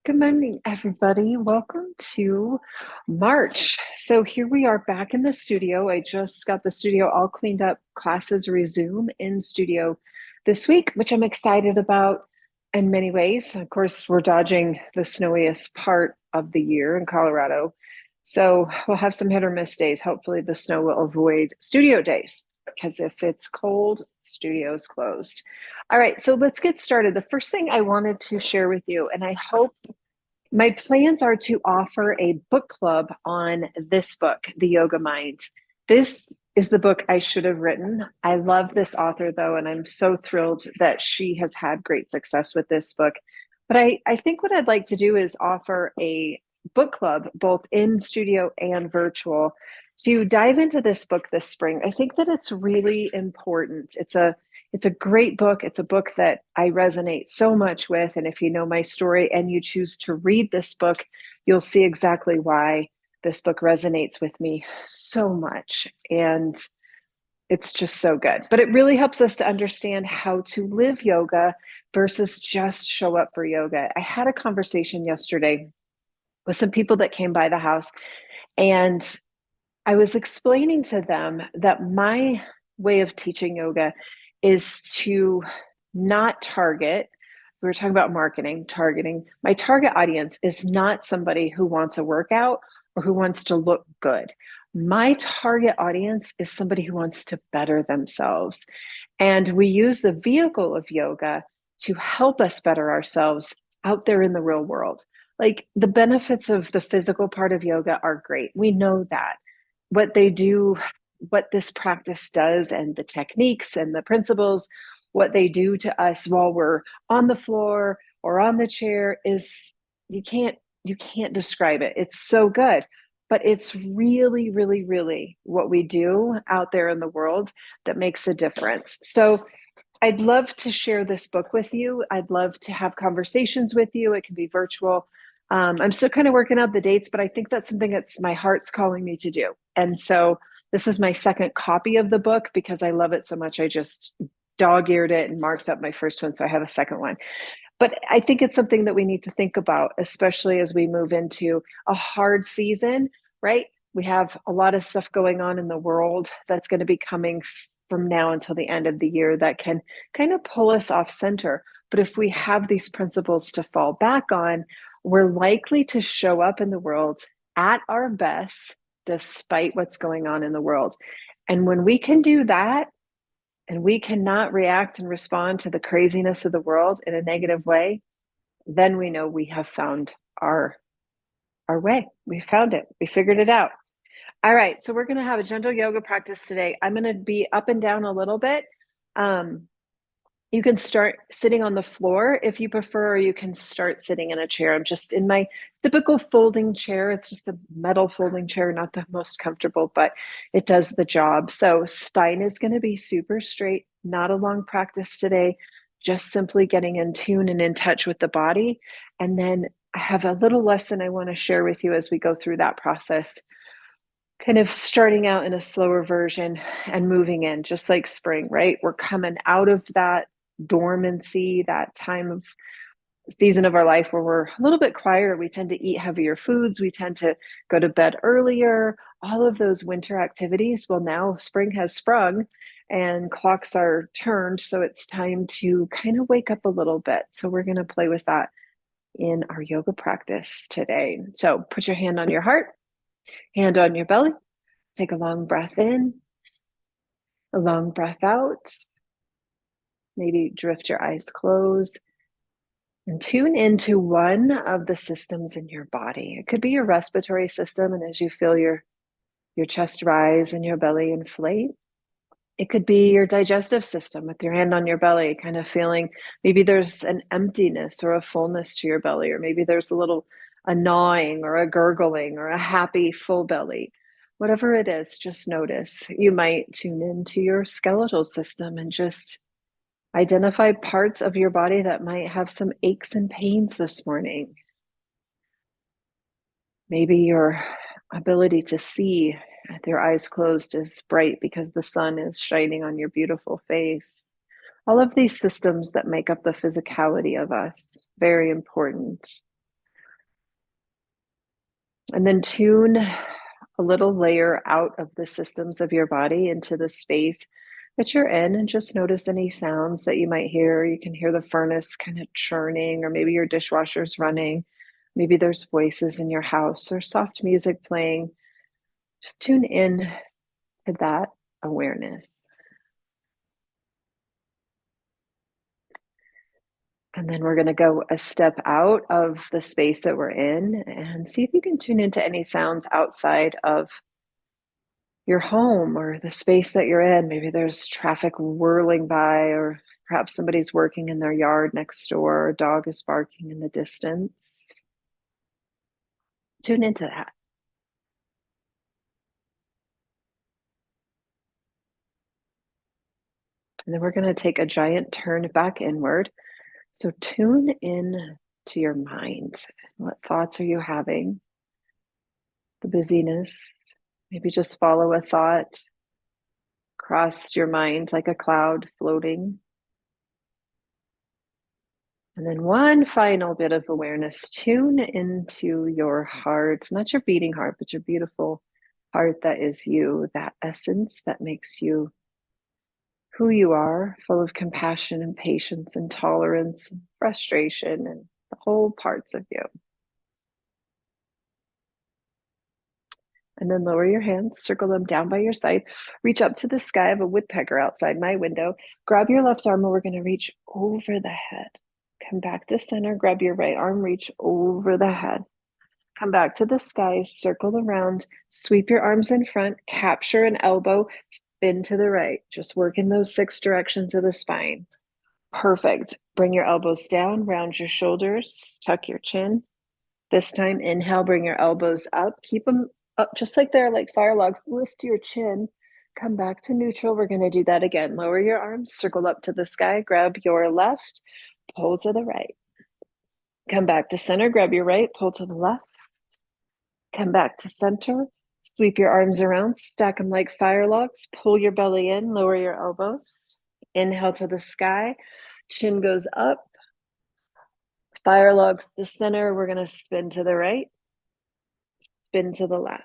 Good morning, everybody. Welcome to March. So here we are back in the studio. I just got the studio all cleaned up. Classes resume in studio this week, which I'm excited about in many ways. Of course, we're dodging the snowiest part of the year in Colorado. So we'll have some hit or miss days. Hopefully the snow will avoid studio days because if it's cold, studio's closed. All right, so let's get started. The first thing I wanted to share with you, and I hope my plans are to offer a book club on this book, The Yoga Mind. This is the book I should have written. I love this author, though, and I'm so thrilled that she has had great success with this book. But I think what I'd like to do is offer a book club, both in studio and virtual, to dive into this book this spring. I think that it's really important. It's a great book. It's a book that I resonate so much with. And if you know my story and you choose to read this book, you'll see exactly why this book resonates with me so much. And it's just so good. But it really helps us to understand how to live yoga versus just show up for yoga. I had a conversation yesterday with some people that came by the house, and I was explaining to them that my way of teaching yoga is to not target. We were talking about marketing, targeting. My target audience is not somebody who wants a workout or who wants to look good. My target audience is somebody who wants to better themselves. And we use the vehicle of yoga to help us better ourselves out there in the real world. Like the benefits of the physical part of yoga are great. We know that. What they do, what this practice does, and the techniques and the principles, what they do to us while we're on the floor or on the chair is you can't describe it. It's so good. But it's really, really, really what we do out there in the world that makes a difference. So I'd love to share this book with you. I'd love to have conversations with you. It can be virtual. I'm still kind of working out the dates, but I think that's something that's my heart's calling me to do. And so this is my second copy of the book because I love it so much. I just dog-eared it and marked up my first one, so I have a second one. But I think it's something that we need to think about, especially as we move into a hard season, right? We have a lot of stuff going on in the world that's going to be coming from now until the end of the year that can kind of pull us off center. But if we have these principles to fall back on, we're likely to show up in the world at our best despite what's going on in the world. And when we can do that, and we cannot react and respond to the craziness of the world in a negative way, then we know we have found our way. We found it. We figured it out. All right, so we're going to have a gentle yoga practice today. I'm going to be up and down a little bit. Um, you can start sitting on the floor if you prefer, or you can start sitting in a chair. I'm just in my typical folding chair. It's just a metal folding chair, not the most comfortable, but it does the job. So spine is going to be super straight, not a long practice today, just simply getting in tune and in touch with the body. And then I have a little lesson I want to share with you as we go through that process, kind of starting out in a slower version and moving in, just like spring, right? We're coming out of that dormancy, that time of season of our life where we're a little bit quieter. We tend to eat heavier foods. We tend to go to bed earlier. All of those winter activities. Well, now spring has sprung and clocks are turned. So it's time to kind of wake up a little bit. So we're going to play with that in our yoga practice today. So put your hand on your heart, hand on your belly. Take a long breath in, a long breath out. Maybe drift your eyes closed and tune into one of the systems in your body. It could be your respiratory system, and as you feel your chest rise and your belly inflate, it could be your digestive system with your hand on your belly, kind of feeling maybe there's an emptiness or a fullness to your belly, or maybe there's a gnawing or a gurgling or a happy full belly. Whatever it is, just notice. You might tune into your skeletal system and just identify parts of your body that might have some aches and pains this morning. Maybe your ability to see with your eyes closed is bright because the sun is shining on your beautiful face. All of these systems that make up the physicality of us, very important. And then tune a little layer out of the systems of your body into the space that you're in, and just notice any sounds that you might hear. You can hear the furnace kind of churning, or maybe your dishwasher's running. Maybe there's voices in your house or soft music playing. Just tune in to that awareness. And then we're going to go a step out of the space that we're in and see if you can tune into any sounds outside of your home or the space that you're in. Maybe there's traffic whirling by, or perhaps somebody's working in their yard next door, a dog is barking in the distance. Tune into that. And then we're going to take a giant turn back inward. So tune in to your mind. What thoughts are you having? The busyness. Maybe just follow a thought across your mind like a cloud floating. And then one final bit of awareness, tune into your heart, not your beating heart, but your beautiful heart that is you, that essence that makes you who you are, full of compassion and patience and tolerance and frustration and the whole parts of you. And then lower your hands, circle them down by your side, reach up to the sky. I have a woodpecker outside my window. Grab your left arm, and we're going to reach over the head. Come back to center, grab your right arm, reach over the head. Come back to the sky, circle around, sweep your arms in front, capture an elbow, spin to the right. Just work in those 6 directions of the spine. Perfect. Bring your elbows down, round your shoulders, tuck your chin. This time, inhale, bring your elbows up. Keep them up just like they're like fire logs. Lift your chin. Come back to neutral. We're going to do that again. Lower your arms, circle up to the sky, grab your left, pull to the right. Come back to center, grab your right, pull to the left. Come back to center, sweep your arms around, stack them like fire logs, pull your belly in, lower your elbows. Inhale to the sky, chin goes up, fire logs to center. We're going to spin to the right, spin to the left.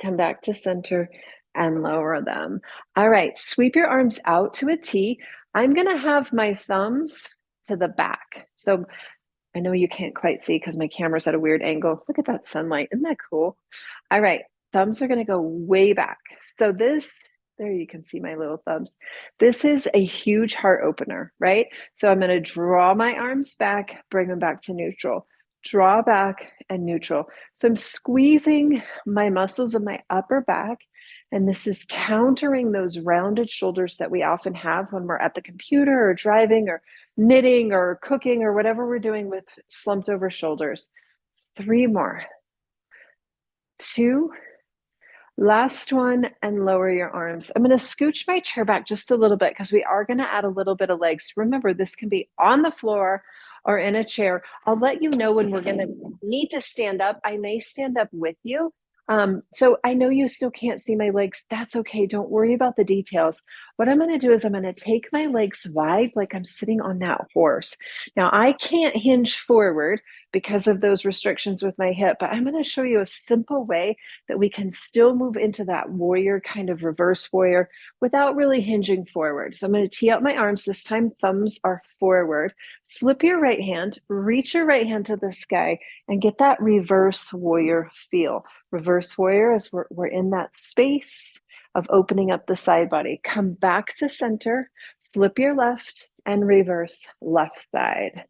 Come back to center and lower them. All right, sweep your arms out to a T. I'm going to have my thumbs to the back. So I know you can't quite see because my camera's at a weird angle. Look at that sunlight. Isn't that cool? All right, thumbs are going to go way back. So there you can see my little thumbs. This is a huge heart opener, right? So I'm going to draw my arms back, bring them back to neutral. Draw back and neutral. So I'm squeezing my muscles of my upper back, and this is countering those rounded shoulders that we often have when we're at the computer or driving or knitting or cooking or whatever we're doing with slumped over shoulders. 3 more. 2. Last one, and lower your arms. I'm going to scooch my chair back just a little bit because we are going to add a little bit of legs. Remember, this can be on the floor or in a chair. I'll let you know when we're going to need to stand up. I may stand up with you. So I know you still can't see my legs. That's okay. Don't worry about the details. What I'm going to do is I'm going to take my legs wide like I'm sitting on that horse. Now, I can't hinge forward because of those restrictions with my hip, but I'm going to show you a simple way that we can still move into that warrior kind of reverse warrior without really hinging forward. So I'm going to tee up my arms. This time, thumbs are forward. Flip your right hand, reach your right hand to the sky, and get that reverse warrior feel. Reverse warrior is we're in that space of opening up the side body. Come back to center, flip your left, and reverse left side.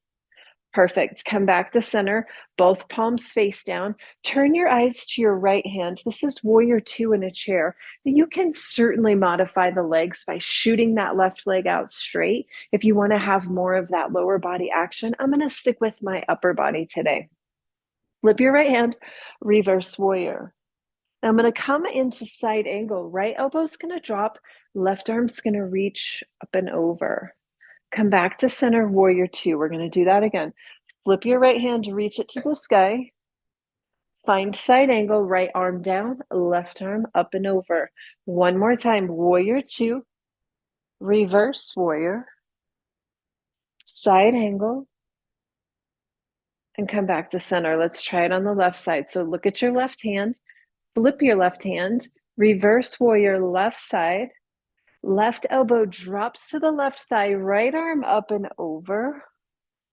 Perfect. Come back to center, both palms face down. Turn your eyes to your right hand. This is warrior 2 in a chair. You can certainly modify the legs by shooting that left leg out straight. If you want to have more of that lower body action, I'm going to stick with my upper body today. Flip your right hand, reverse warrior. Now I'm going to come into side angle. Right elbow's going to drop, left arm's going to reach up and over. Come back to center, warrior 2. We're going to do that again. Flip your right hand to reach it to the sky. Find side angle, right arm down, left arm up and over. One more time, warrior 2, reverse warrior, side angle, and come back to center. Let's try it on the left side. So look at your left hand, flip your left hand, reverse warrior left side, left elbow drops to the left thigh, right arm up and over.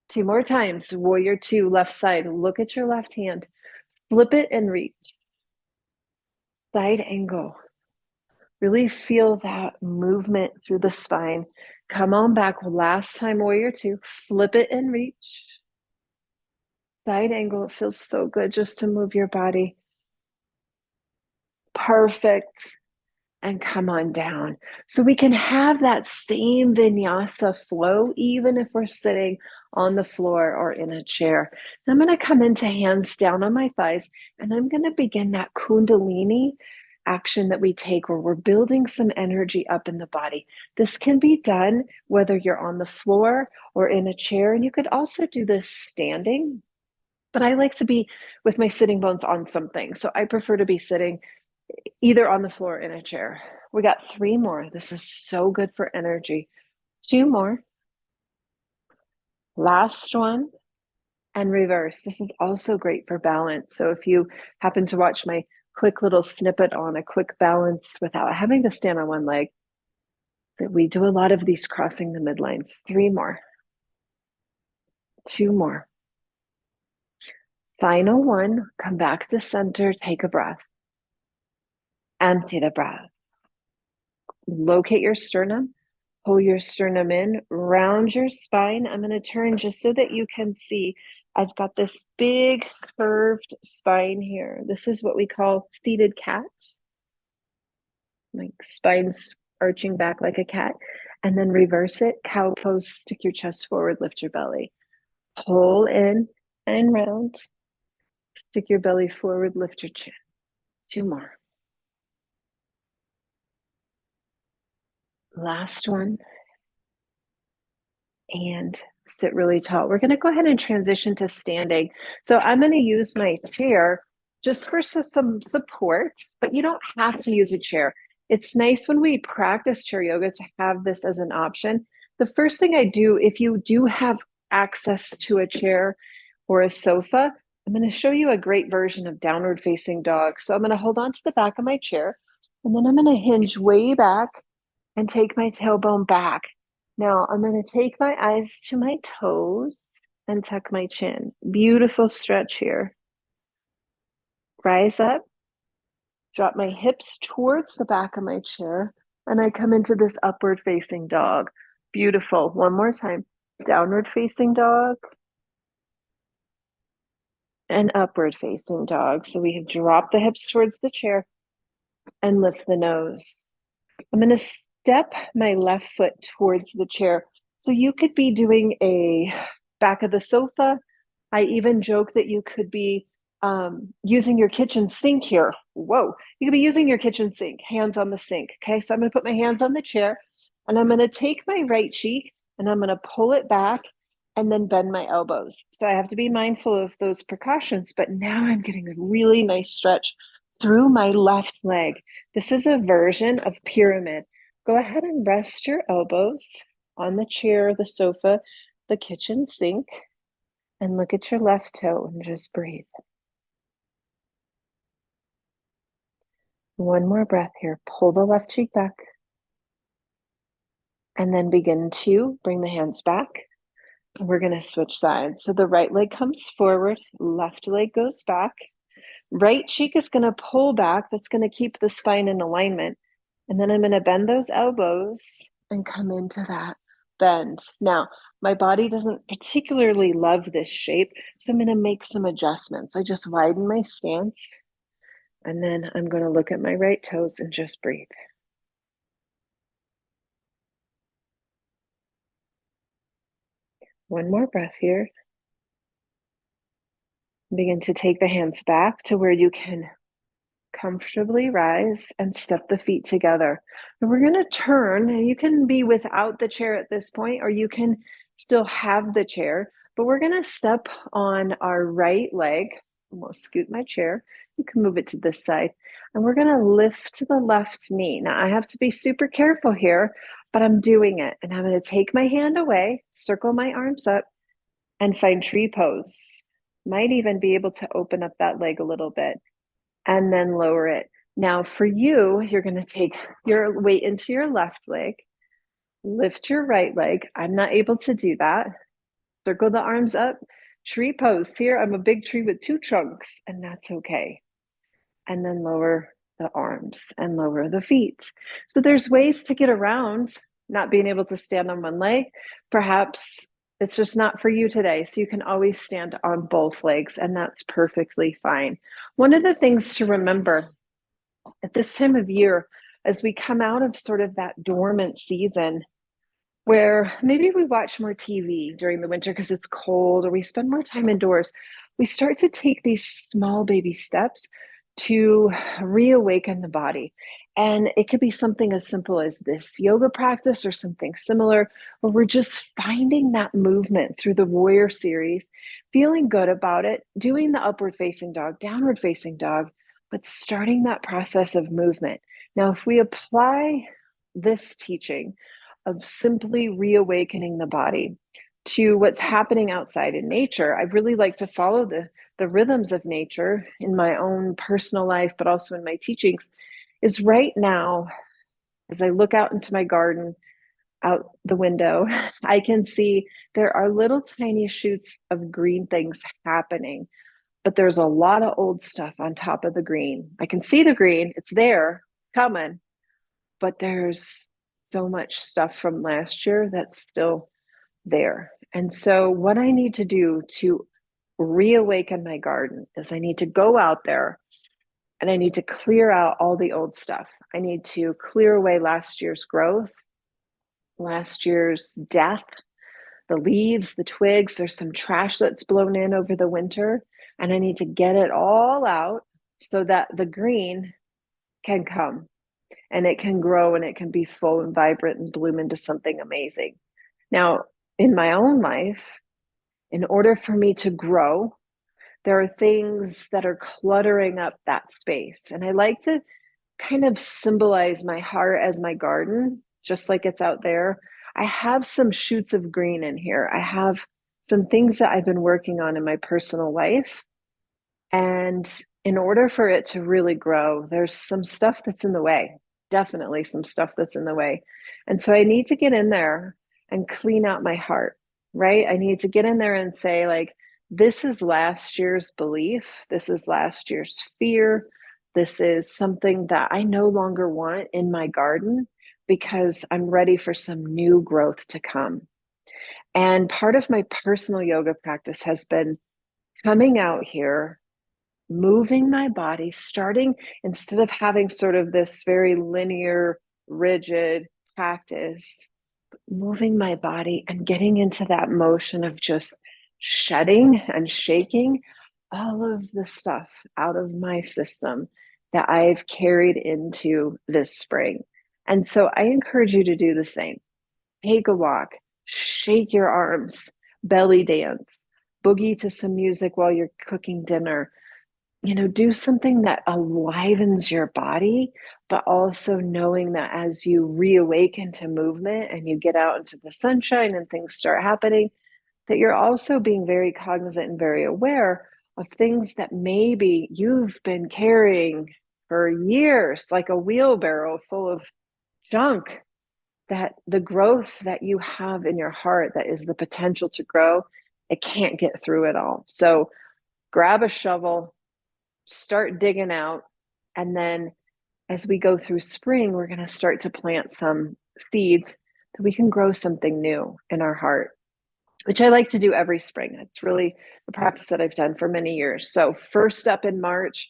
2 more times. Warrior 2, left side. Look at your left hand. Flip it and reach. Side angle. Really feel that movement through the spine. Come on back. Last time, warrior 2. Flip it and reach. Side angle. It feels so good just to move your body. Perfect. And come on down. So we can have that same vinyasa flow, even if we're sitting on the floor or in a chair. And I'm going to come into hands down on my thighs, and I'm going to begin that Kundalini action that we take where we're building some energy up in the body. This can be done whether you're on the floor or in a chair, and you could also do this standing. But I like to be with my sitting bones on something. So I prefer to be sitting either on the floor or in a chair. We got 3 more. This is so good for energy. 2 more. Last one. And reverse. This is also great for balance. So if you happen to watch my quick little snippet on a quick balance without having to stand on one leg, that we do a lot of these crossing the midlines. 3 more. 2 more. Final one. Come back to center. Take a breath. Empty the breath. Locate your sternum. Pull your sternum in, round your spine. I'm going to turn just so that you can see. I've got this big curved spine here. This is what we call seated cats. My spine's arching back like a cat. And then reverse it. Cow pose, stick your chest forward, lift your belly. Pull in and round. Stick your belly forward, lift your chin. 2 more. Last one. And sit really tall. We're going to go ahead and transition to standing. So I'm going to use my chair just for some support, but you don't have to use a chair. It's nice when we practice chair yoga to have this as an option. The first thing I do, if you do have access to a chair or a sofa, I'm going to show you a great version of downward facing dog. So I'm going to hold on to the back of my chair, and then I'm going to hinge way back and take my tailbone back. Now I'm going to take my eyes to my toes and tuck my chin. Beautiful stretch here. Rise up, drop my hips towards the back of my chair, and I come into this upward facing dog. Beautiful. One more time. Downward facing dog and upward facing dog. So we have dropped the hips towards the chair and lift the nose. I'm going to step my left foot towards the chair. So you could be doing a back of the sofa. I even joke that you could be using your kitchen sink here. Whoa, you could be using your kitchen sink, hands on the sink. Okay, so I'm going to put my hands on the chair, and I'm going to take my right cheek and I'm going to pull it back and then bend my elbows. So I have to be mindful of those precautions, but now I'm getting a really nice stretch through my left leg. This is a version of pyramid. Go ahead and rest your elbows on the chair, the sofa, the kitchen sink, and look at your left toe and just breathe. One more breath here. Pull the left cheek back. And then begin to bring the hands back. We're going to switch sides. So the right leg comes forward, left leg goes back. Right cheek is going to pull back. That's going to keep the spine in alignment. And then I'm going to bend those elbows and come into that bend. Now, my body doesn't particularly love this shape, so I'm going to make some adjustments. I just widen my stance, and then I'm going to look at my right toes and just breathe. One more breath here. Begin to take the hands back to where you can comfortably rise and step the feet together. And we're going to turn, and you can be without the chair at this point, or you can still have the chair, but we're going to step on our right leg. I'm going to scoot my chair. You can move it to this side, and we're going to lift to the left knee. Now I have to be super careful here, but I'm doing it. And I'm going to take my hand away, circle my arms up, and find tree pose. Might even be able to open up that leg a little bit and then lower it. Now for you, you're going to take your weight into your left leg, lift your right leg. I'm not able to do that. Circle the arms up, tree pose. Here, I'm a big tree with two trunks, and that's okay. And then lower the arms and lower the feet. So there's ways to get around not being able to stand on one leg. Perhaps it's just not for you today. So you can always stand on both legs, and that's perfectly fine. One of the things to remember at this time of year, as we come out of sort of that dormant season, where maybe we watch more TV during the winter because it's cold, or we spend more time indoors, we start to take these small baby steps to reawaken the body. And it could be something as simple as this yoga practice or something similar, where we're just finding that movement through the warrior series, feeling good about it, doing the upward facing dog, downward facing dog, but starting that process of movement. Now, if we apply this teaching of simply reawakening the body to what's happening outside in nature, I really like to follow the rhythms of nature in my own personal life, but also in my teachings. Is right now, as I look out into my garden, out the window, I can see there are little tiny shoots of green things happening, but there's a lot of old stuff on top of the green. I can see the green, it's there, it's coming, but there's so much stuff from last year that's still there. And so, what I need to do to reawaken my garden is I need to go out there and I need to clear out all the old stuff. I need to clear away last year's growth, last year's death, the leaves, the twigs. There's some trash that's blown in over the winter, and I need to get it all out so that the green can come and it can grow and it can be full and vibrant and bloom into something amazing. Now, in my own life, in order for me to grow, there are things that are cluttering up that space. And I like to kind of symbolize my heart as my garden, just like it's out there. I have some shoots of green in here. I have some things that I've been working on in my personal life. And in order for it to really grow, there's some stuff that's in the way, definitely some stuff that's in the way. And so I need to get in there and clean out my heart, right? I need to get in there and say, like, this is last year's belief. This is last year's fear. This is something that I no longer want in my garden because I'm ready for some new growth to come. And part of my personal yoga practice has been coming out here, moving my body, starting instead of having sort of this very linear, rigid practice, moving my body and getting into that motion of just shedding and shaking all of the stuff out of my system that I've carried into this spring. And so I encourage you to do the same. Take a walk, shake your arms, belly dance, boogie to some music while you're cooking dinner. Do something that enlivens your body, but also knowing that as you reawaken to movement and you get out into the sunshine and things start happening, that you're also being very cognizant and very aware of things that maybe you've been carrying for years, like a wheelbarrow full of junk, that the growth that you have in your heart that is the potential to grow, it can't get through it all. So grab a shovel, start digging out, and then as we go through spring, we're going to start to plant some seeds that we can grow something new in our heart, which I like to do every spring. It's really a practice that I've done for many years. So first up in March,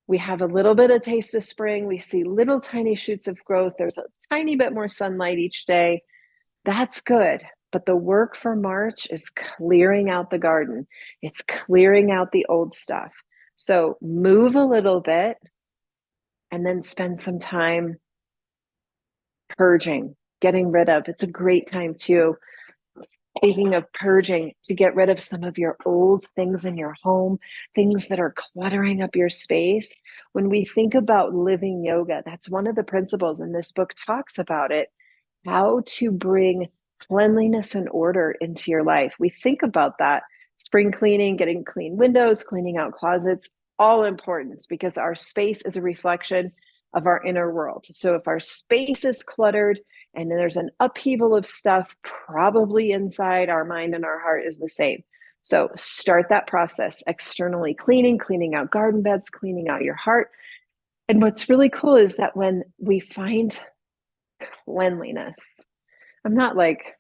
we have a little bit of taste of spring. We see little tiny shoots of growth. There's a tiny bit more sunlight each day. That's good. But the work for March is clearing out the garden. It's clearing out the old stuff. So move a little bit and then spend some time purging, getting rid of. It's a great time too. Speaking of purging, to get rid of some of your old things in your home, things that are cluttering up your space. When we think about living yoga, that's one of the principles, and this book talks about it, how to bring cleanliness and order into your life. We think about that spring cleaning, getting clean windows, cleaning out closets, all important because our space is a reflection of our inner world. So if our space is cluttered and there's an upheaval of stuff, probably inside our mind and our heart is the same. So start that process externally cleaning out garden beds, cleaning out your heart. And what's really cool is that when we find cleanliness, I'm not like,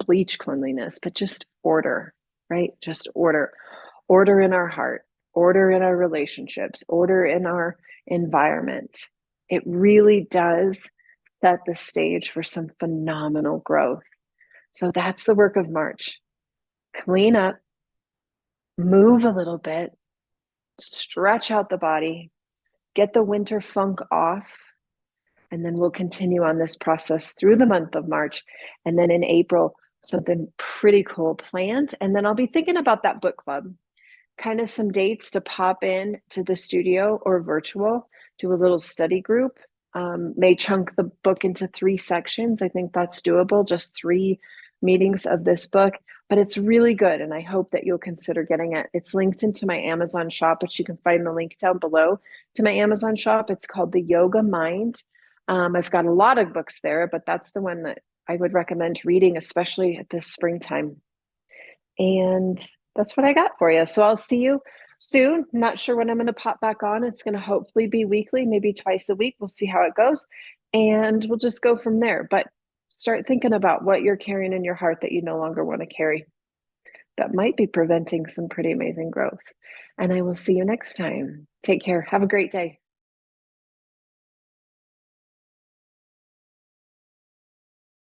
bleach cleanliness, but just order, right? Just order in our heart, order in our relationships, order in our environment. It really does set the stage for some phenomenal growth. So that's the work of March. Clean up, move a little bit, stretch out the body, get the winter funk off, and then we'll continue on this process through the month of March. And then in April, something pretty cool planned. And then I'll be thinking about that book club, kind of some dates to pop in to the studio or virtual, do a little study group. May chunk the book into 3 sections. I think that's doable, just 3 meetings of this book, but it's really good. And I hope that you'll consider getting it. It's linked into my Amazon shop, which you can find the link down below to my Amazon shop. It's called The Yoga Mind. I've got a lot of books there, but that's the one that I would recommend reading, especially at this springtime. And that's what I got for you. So I'll see you soon. Not sure when I'm going to pop back on. It's going to hopefully be weekly, maybe twice a week. We'll see how it goes. And we'll just go from there. But start thinking about what you're carrying in your heart that you no longer want to carry. That might be preventing some pretty amazing growth. And I will see you next time. Take care. Have a great day.